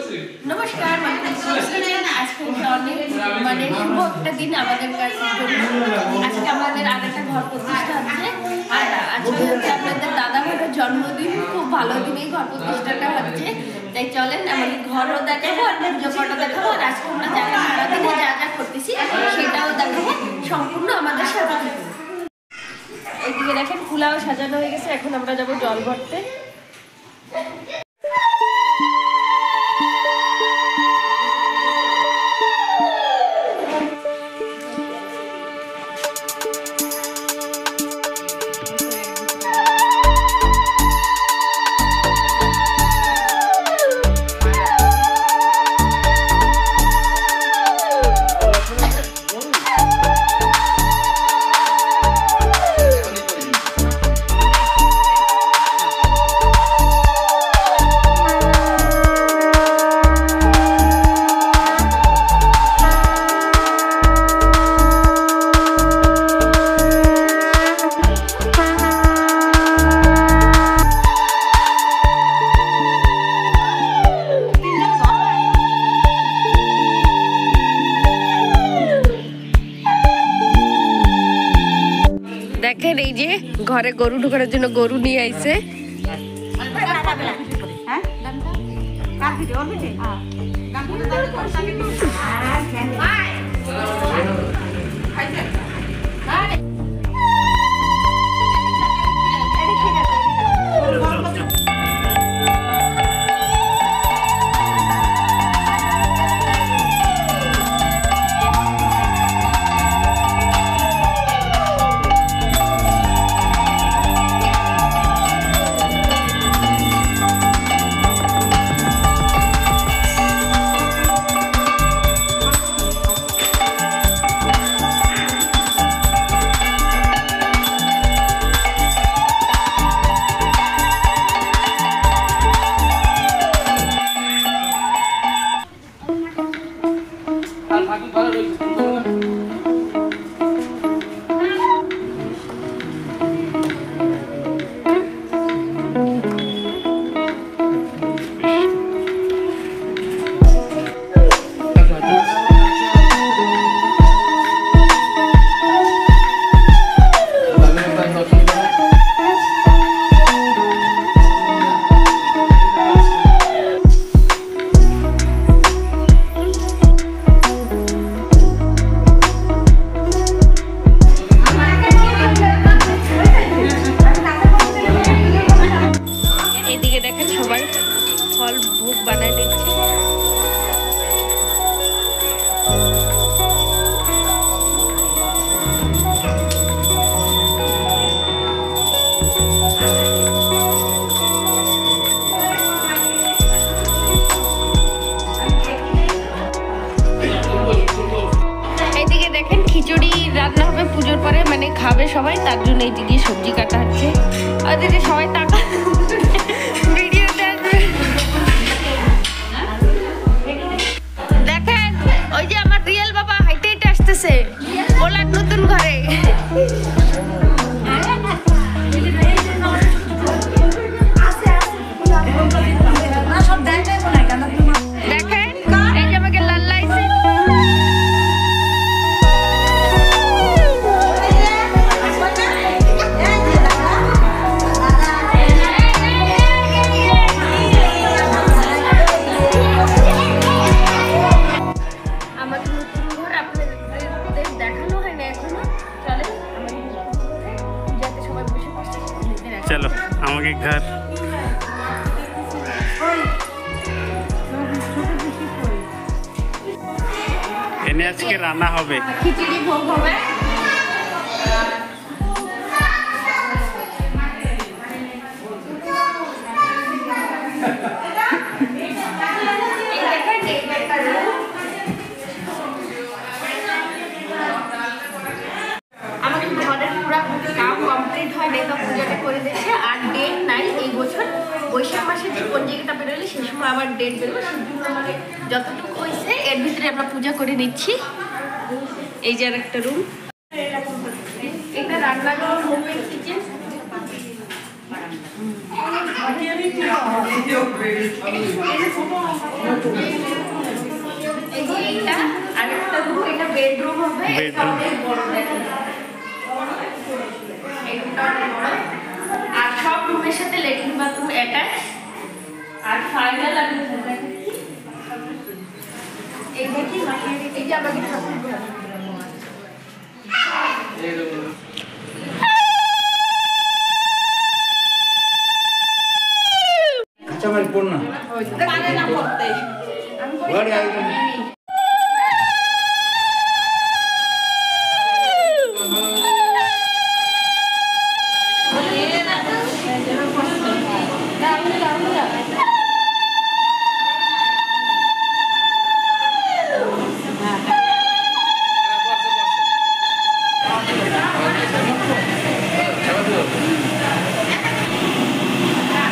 নমস্কার, আজকে অনেক শুভ একটা দিন আমাদের কাছে। আজকে আমাদের আরেকটা ঘর প্রতিষ্ঠা হচ্ছে, আর আজকে হচ্ছে আপনাদের দাদা ভাইয়ের জন্মদিন। খুব ভালো দিনে ঘর প্রতিষ্ঠাটা হচ্ছে, তাই চলেন আমাদের ঘরও দেখাবো আর পুজো পাঠও দেখাবো। আর আজকে আমরা জায়গা ভাড়া দিনে যা যা করতেছি সেটাও দেখাবো, সম্পূর্ণ আমাদের সাথে। এইদিকে দেখেন ফুলাও সাজানো হয়ে গেছে, এখন আমরা যাবো জল ভরতে। দেখেন এই যে ঘরে গরু ঢোকানোর জন্য গরু নিয়ে আইছে। পুজোর পরে মানে খাবে সবাই, তার জন্য এইদিকে সবজি কাটা হচ্ছে। আর সবাই টাকা ভিডিওতে দেখেন, ওই যে আমার রিয়েল বাবা হাইটে হাইটে আসতেছে ওলার নতুন ঘরে। चलो আমাকে ঘর এনে আজকে রান্না হবে, খিচুড়ি ভোগ হবে। আমাদের ঘরের পুরো কাম কমপ্লিট হয় নাই, তো পূজাটা করে দিয়েছে। আর ডেট নাই এই বছর, বৈশাখ মাসে যে পঞ্জিকাটা বেরোলে সেই সময় আবার ডেট বেরোবে। মানে যতটুকু হয়েছে এর ভিতরে আমরা পূজা করে নিচ্ছি। এই যে আর একটা রুম, এটা রান্নাঘর, হোমমেড কিচেন। এই যে এইটা আরেকটা রুম, এটা বেডরুম হবে। এটা অনেক বড় দেখেন, এইটা অনেক বড়। আর সব রুমের সাথে লেট্রিন বাথরুম অ্যাটাচ। আর ফাইনাল আমি এই দেখি মাকে, এই যে আমাকে ঠাকুর ঘর। আচ্ছা ভাই পড় না পারে না পড়তে। আমি গাড়ি আগে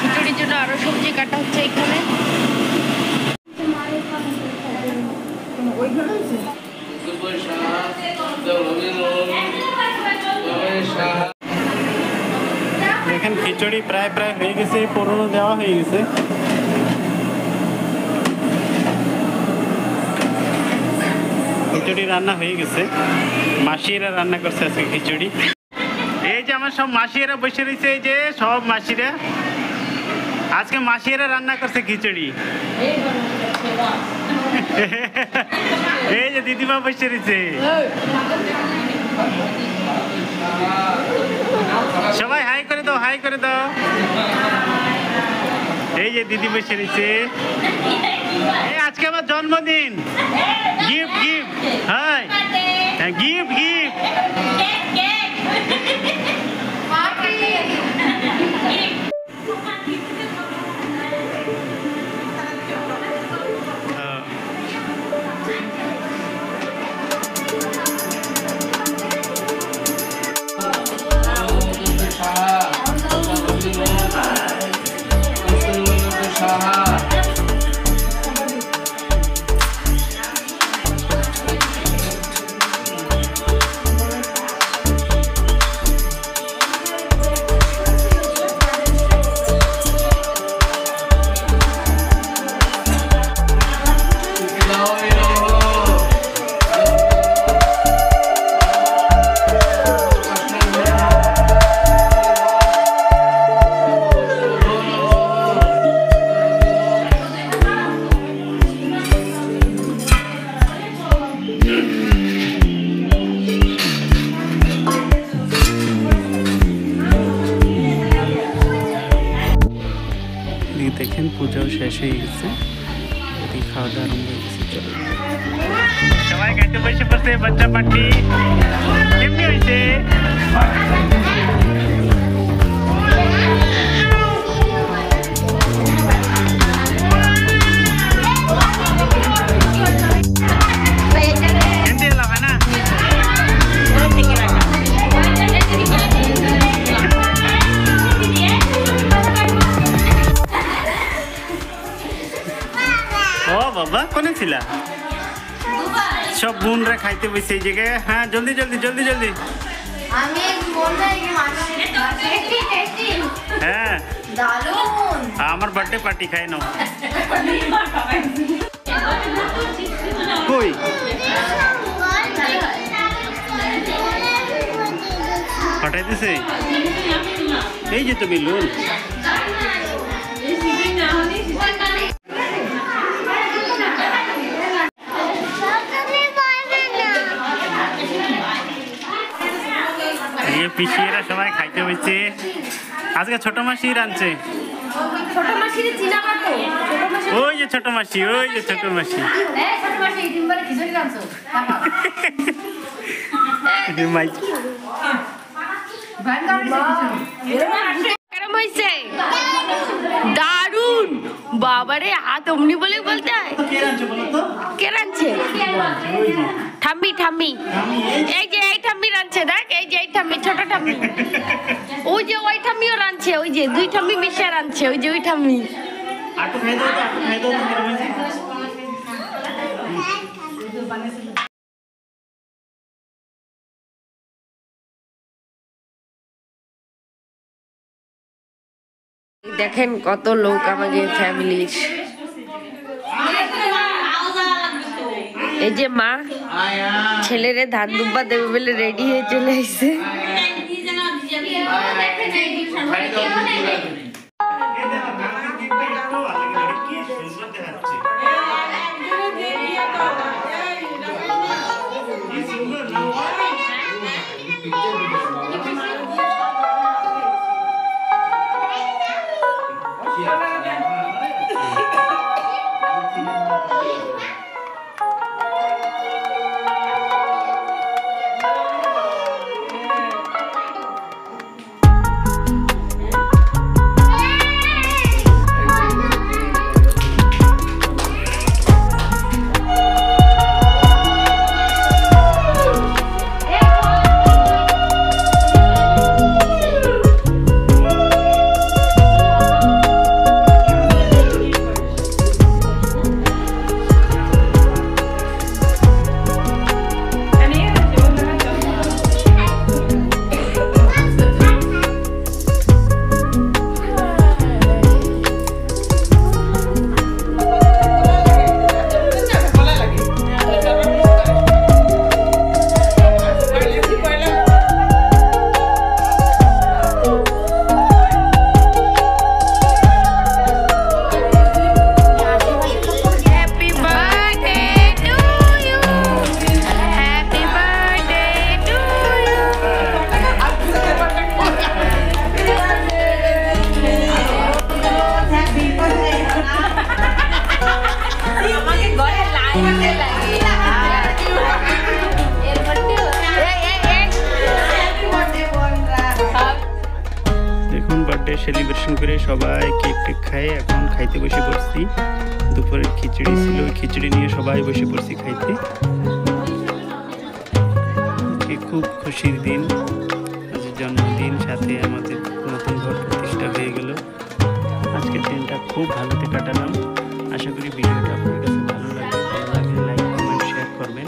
খিচুড়ির জন্য আরো সবজি কাটা হচ্ছে এখানে। দেখেন খিচুড়ি প্রায় প্রায় হয়ে গেছে, পুরনো দেওয়া হয়ে গেছে। খিচুড়ি রান্না হয়ে গেছে, মাসিরা রান্না করছে আজকে খিচুড়ি। এই যে আমার সব মাসিরা বসে রয়েছে, এই যে সব মাসিরা আজকে মাসিরা রান্না করছে খিচুড়ি। এই যে দিদিমা বসে রয়েছে, সবাই হাই করে দাও, হাই করে দাও। এই যে দিদি বসে রয়েছে, আজকে আমার জন্মদিন, gift gift, hi gift gift. দেখেন পূজাও শেষ হয়ে গেছে, খাওয়া দাওয়া আরম্ভ হয়ে গেছে। চলো সবাই খাইতে বসে পড়ছে, বাচ্চা পার্টি কেমনি হয়েছে? ও বাবা কোনে ছিলা? সব বোনরা খাইতে বসে এই জায়গায়। হ্যাঁ জলদি জলদি জলদি জলদি। হ্যাঁ আমার বার্থডে পার্টি খাই নাও। কই পাঠাই দিছে? এই যে তুমি লোন পিসিরা সবাই খাইতে হয়েছে। আজকে ছোট মাসি রাঁধছে। ওই যে ছোট মাসি, ওই যে ছোট মাসি। দারুন বাবারে, হাত অমনি বলে বলতে হয়। কে রাঁধছে? ঠাম্মি ঠাম্মি, এই যে এই ঠাম্মি রাঁধছে, দেখ এই যে এই ঠাম্মি, ছোট ঠাম্মি। ওই যে ওই ঠাম্মিও রাঁধছে, ওই যে দুই ঠাম্মি মিশে রাঁধছে, ওই যে ওই ঠাম্মি। দেখেন কত লোক আমাদের ফ্যামিলির। এই যে মা ছেলেরে ধান দুব্বা দেবে বলে রেডি হয়ে চলে আসছে। সেলিব্রেশন করে সবাই কেক টেক খায়, এখন খাইতে বসে পড়ছি। দুপুরের খিচুড়ি ছিল, খিচুড়ি নিয়ে সবাই বসে পড়ছি খাইতে। খুব খুশির দিন, আজ জন্মদিন, সাথে আমাদের নতুন ঘর প্রতিষ্ঠা হয়ে গেল। আজকের দিনটা খুব ভালোতে কাটালাম। আশা করি ভিডিওটা আপনার কাছে ভালো লাগলে লাইক, কমেন্ট, শেয়ার করবেন।